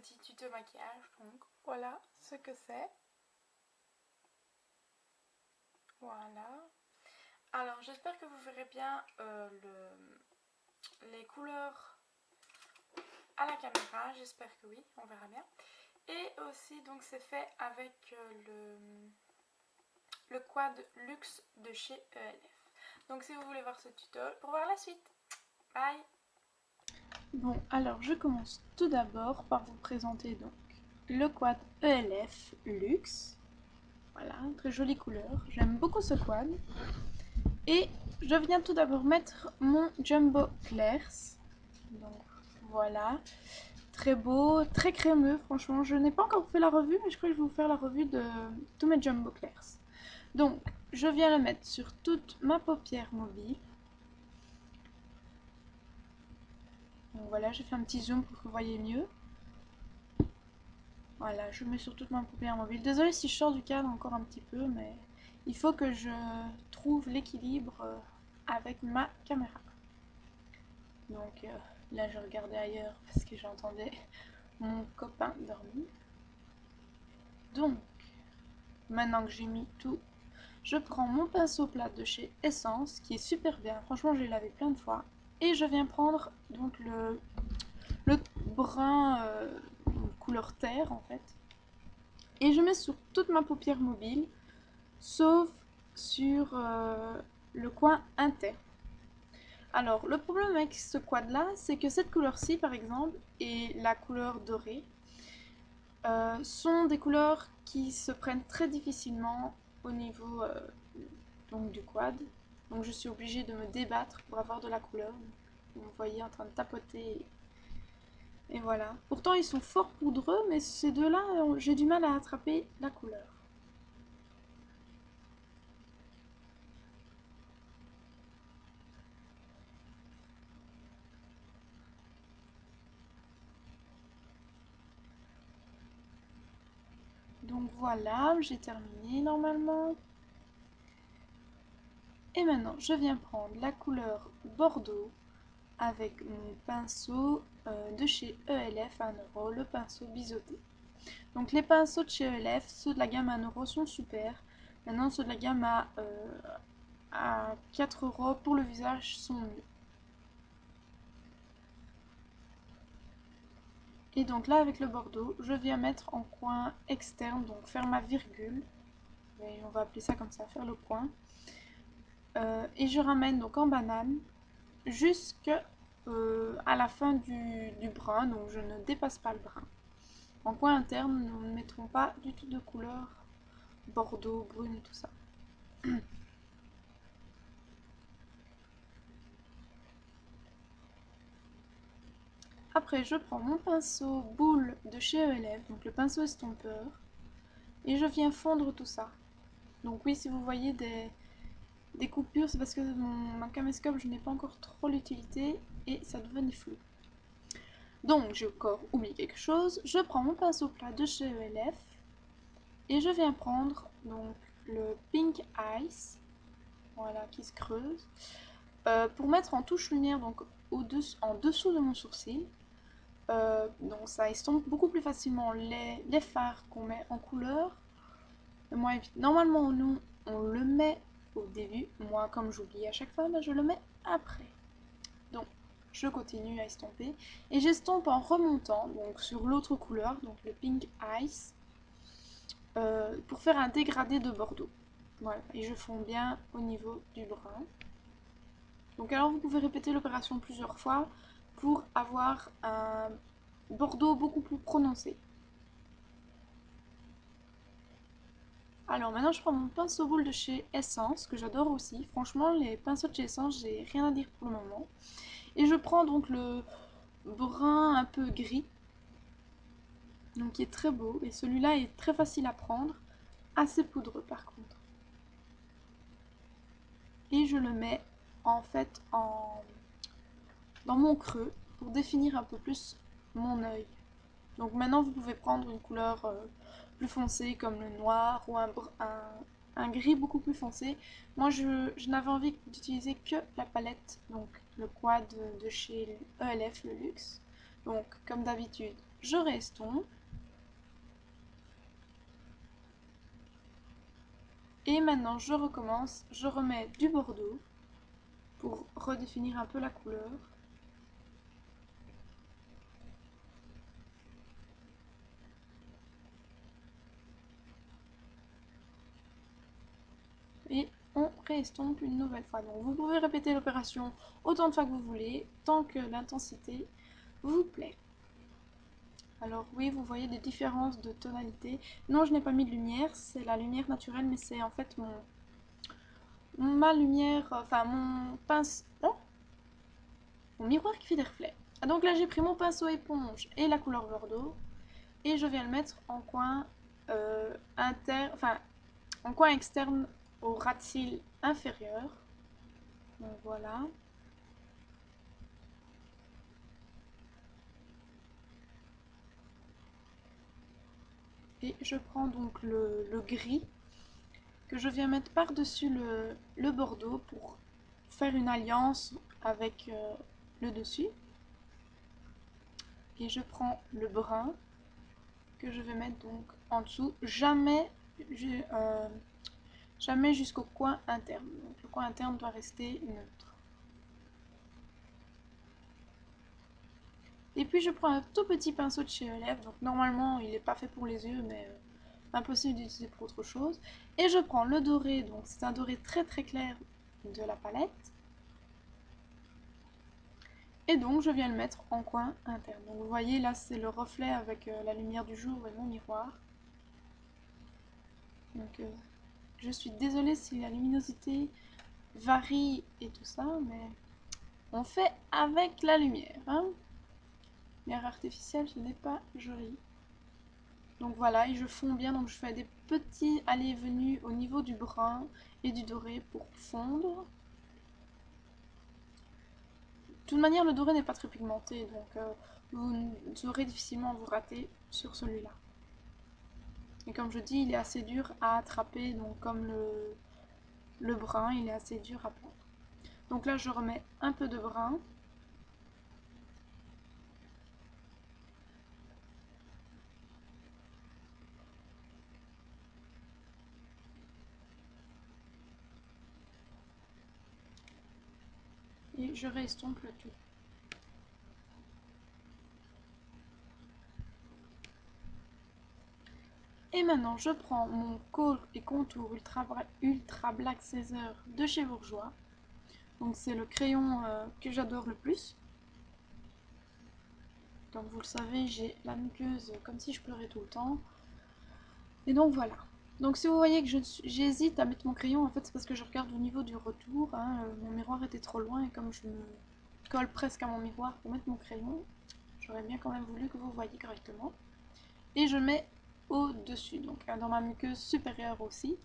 petit tuto maquillage. Donc voilà ce que c'est. Voilà. Alors j'espère que vous verrez bien les couleurs à la caméra. J'espère que oui, on verra bien. Et aussi donc c'est fait avec le quad luxe de chez ELF. Donc si vous voulez voir ce tuto, pour voir la suite. Bye. Bon, alors je commence tout d'abord par vous présenter donc le quad ELF Luxe. Voilà, très jolie couleur. J'aime beaucoup ce quad. Et je viens tout d'abord mettre mon Jumbo Clairs. Donc voilà, très beau, très crémeux. Franchement, je n'ai pas encore fait la revue, mais je crois que je vais vous faire la revue de tous mes Jumbo Clairs. Donc, je viens le mettre sur toute ma paupière mobile. Donc voilà, j'ai fait un petit zoom pour que vous voyez mieux. Voilà, je mets sur toute ma paupière mobile. Désolée si je sors du cadre encore un petit peu, mais il faut que je trouve l'équilibre avec ma caméra. Donc là, je regardais ailleurs parce que j'entendais mon copain dormir. Donc, maintenant que j'ai mis tout, je prends mon pinceau plat de chez Essence, qui est super bien. Franchement, je l'ai lavé plein de fois. Et je viens prendre donc le brun couleur terre en fait. Et je mets sur toute ma paupière mobile, sauf sur le coin interne. Alors, le problème avec ce quad là, c'est que cette couleur-ci, par exemple, et la couleur dorée, sont des couleurs qui se prennent très difficilement au niveau donc, du quad. Donc je suis obligée de me débattre pour avoir de la couleur. Vous me voyez en train de tapoter. Et voilà. Pourtant ils sont fort poudreux, mais ces deux-là, j'ai du mal à attraper la couleur. Donc voilà, j'ai terminé normalement. Et maintenant, je viens prendre la couleur Bordeaux avec mon pinceau de chez ELF à 1€, le pinceau biseauté. Donc les pinceaux de chez ELF, ceux de la gamme à 1€ sont super. Maintenant, ceux de la gamme à 4€ pour le visage sont mieux. Et donc là, avec le Bordeaux, je viens mettre en coin externe, donc faire ma virgule. Et on va appeler ça comme ça, faire le point. Et je ramène donc en banane jusqu'à la fin du brun, donc je ne dépasse pas le brun. En coin interne, nous ne mettrons pas du tout de couleur bordeaux, brune, tout ça. Après, je prends mon pinceau boule de chez ELF, donc le pinceau estompeur, et je viens fondre tout ça. Donc oui, si vous voyez des coupures, c'est parce que mon caméscope, je n'ai pas encore trop l'utilité et ça devenait flou. Donc j'ai encore oublié quelque chose. Je prends mon pinceau plat de chez ELF et je viens prendre donc le Pink Ice, voilà, qui se creuse, pour mettre en touche lumière donc en dessous de mon sourcil. Donc ça estompe beaucoup plus facilement les fards qu'on met en couleur. Moi, normalement, nous, on le met au début. Moi, comme j'oublie à chaque fois, je le mets après. Donc, je continue à estomper. Et j'estompe en remontant, donc sur l'autre couleur, donc le Pink Ice, pour faire un dégradé de bordeaux. Voilà, et je fonds bien au niveau du brun. Donc alors, vous pouvez répéter l'opération plusieurs fois pour avoir un bordeaux beaucoup plus prononcé. Alors maintenant je prends mon pinceau boule de chez Essence, que j'adore aussi. Franchement les pinceaux de chez Essence, j'ai rien à dire pour le moment. Et je prends donc le brun un peu gris, donc qui est très beau. Et celui-là est très facile à prendre, assez poudreux par contre. Et je le mets en fait dans mon creux pour définir un peu plus mon œil. Donc maintenant vous pouvez prendre une couleur plus foncée comme le noir ou un gris beaucoup plus foncé. Moi je n'avais envie d'utiliser que la palette, donc le quad de chez ELF, le luxe. Donc comme d'habitude, je réestompe. Et maintenant je recommence, je remets du bordeaux pour redéfinir un peu la couleur. Et on réestompe une nouvelle fois. Donc vous pouvez répéter l'opération autant de fois que vous voulez, tant que l'intensité vous plaît. Alors oui, vous voyez des différences de tonalité. Non, je n'ai pas mis de lumière, c'est la lumière naturelle, mais c'est en fait ma lumière, enfin mon pince... Oh, mon miroir qui fait des reflets. Ah, donc là j'ai pris mon pinceau éponge et la couleur bordeaux, et je viens le mettre en coin en coin externe au ras de cils inférieur. Donc voilà. Et je prends donc le gris que je viens mettre par-dessus le bordeaux pour faire une alliance avec le dessus. Et je prends le brun que je vais mettre donc en dessous, jamais jusqu'au coin interne. Donc le coin interne doit rester neutre. Et puis je prends un tout petit pinceau de chez Elève, donc normalement il n'est pas fait pour les yeux, mais impossible d'utiliser pour autre chose. Et je prends le doré, donc c'est un doré très très clair de la palette. Et donc je viens le mettre en coin interne. Donc vous voyez là c'est le reflet avec la lumière du jour et mon miroir. Donc je suis désolée si la luminosité varie et tout ça, mais on fait avec la lumière. Hein. Lumière artificielle, ce n'est pas joli. Donc voilà, et je fonds bien, donc je fais des petits allées et venues au niveau du brun et du doré pour fondre. De toute manière, le doré n'est pas très pigmenté, donc vous aurez difficilement à vous rater sur celui-là. Et comme je dis, il est assez dur à attraper, donc comme le brun, il est assez dur à prendre. Donc là, je remets un peu de brun. Et je réestompe le tout. Et maintenant, je prends mon Kohl et Contour Ultra Black Caesar de chez Bourjois. Donc c'est le crayon que j'adore le plus. Comme vous le savez, j'ai la muqueuse comme si je pleurais tout le temps. Et donc voilà. Donc si vous voyez que j'hésite à mettre mon crayon, en fait c'est parce que je regarde au niveau du retour. Hein, mon miroir était trop loin et comme je me colle presque à mon miroir pour mettre mon crayon, j'aurais bien quand même voulu que vous voyez correctement. Et je mets au-dessus, donc dans ma muqueuse supérieure aussi.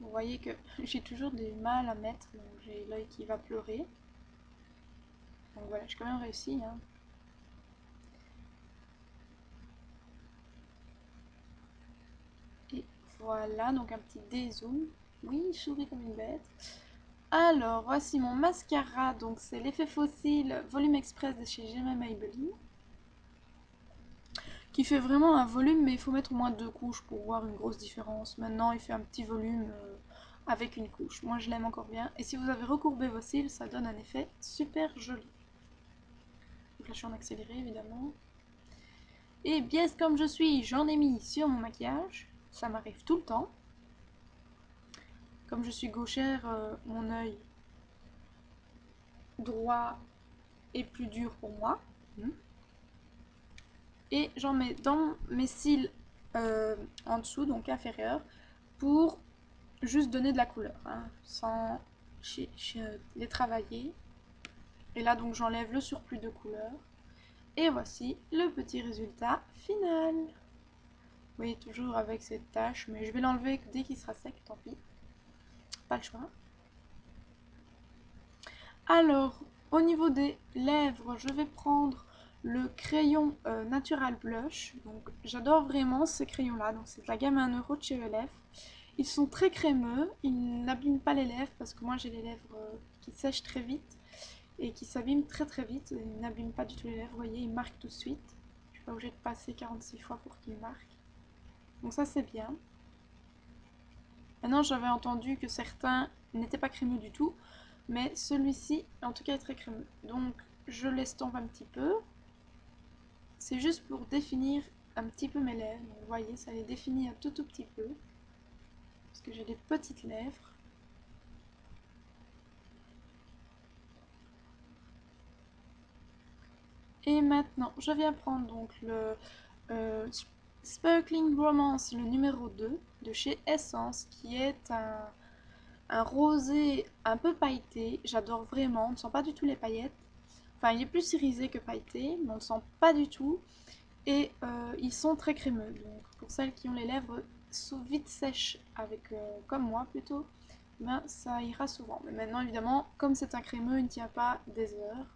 Vous voyez que j'ai toujours du mal à mettre, donc j'ai l'œil qui va pleurer. Donc voilà, j'ai quand même réussi. Hein. Et voilà, donc un petit dézoom. Oui, je souris comme une bête. Alors, voici mon mascara. Donc, c'est l'effet fossile Volume Express de chez Gemma Maybelline. Qui fait vraiment un volume, mais il faut mettre au moins 2 couches pour voir une grosse différence. Maintenant, il fait un petit volume avec une couche. Moi, je l'aime encore bien. Et si vous avez recourbé vos cils, ça donne un effet super joli. Donc là, je suis en accéléré, évidemment. Et biaise comme je suis, j'en ai mis sur mon maquillage. Ça m'arrive tout le temps. Comme je suis gauchère, mon œil droit est plus dur pour moi. Et j'en mets dans mes cils en dessous, donc inférieur, pour juste donner de la couleur, hein, sans les travailler. Et là, donc, j'enlève le surplus de couleur. Et voici le petit résultat final. Vous voyez, toujours avec cette tache, mais je vais l'enlever dès qu'il sera sec, tant pis. Pas le choix. Alors, au niveau des lèvres, je vais prendre le crayon Natural Blush. Donc, j'adore vraiment ces crayons-là. Donc, c'est de la gamme 1€ de chez Elef. Ils sont très crémeux, ils n'abîment pas les lèvres parce que moi j'ai les lèvres qui sèchent très vite et qui s'abîment très très vite. Ils n'abîment pas du tout les lèvres, vous voyez, ils marquent tout de suite. Je sais pas obligée de passer 46 fois pour qu'il marque. Donc ça c'est bien. Maintenant j'avais entendu que certains n'étaient pas crémeux du tout, mais celui-ci en tout cas est très crémeux. Donc je l'estompe un petit peu. C'est juste pour définir un petit peu mes lèvres. Donc, vous voyez, ça les définit un tout petit peu. Parce que j'ai des petites lèvres. Et maintenant, je viens prendre donc le Sparkling Romance, le numéro 2 de chez Essence, qui est un rosé un peu pailleté. J'adore vraiment, on ne sent pas du tout les paillettes. Enfin, il est plus irisé que pailleté, mais on ne sent pas du tout. Et ils sont très crémeux. Donc, pour celles qui ont les lèvres vite sèches, avec, comme moi plutôt, ben, ça ira souvent. Mais maintenant, évidemment, comme c'est un crémeux, il ne tient pas des heures.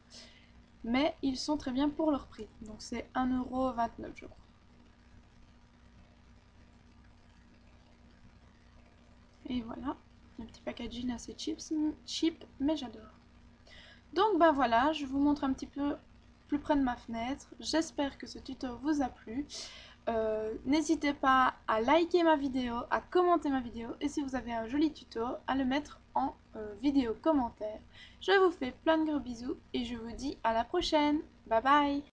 Mais ils sont très bien pour leur prix. Donc c'est 1,29 €, je crois. Et voilà, un petit packaging assez cheap, mais j'adore. Donc bah voilà, je vous montre un petit peu plus près de ma fenêtre. J'espère que ce tuto vous a plu. N'hésitez pas à liker ma vidéo, à commenter ma vidéo et si vous avez un joli tuto, à le mettre en vidéo commentaire. Je vous fais plein de gros bisous et je vous dis à la prochaine. Bye bye.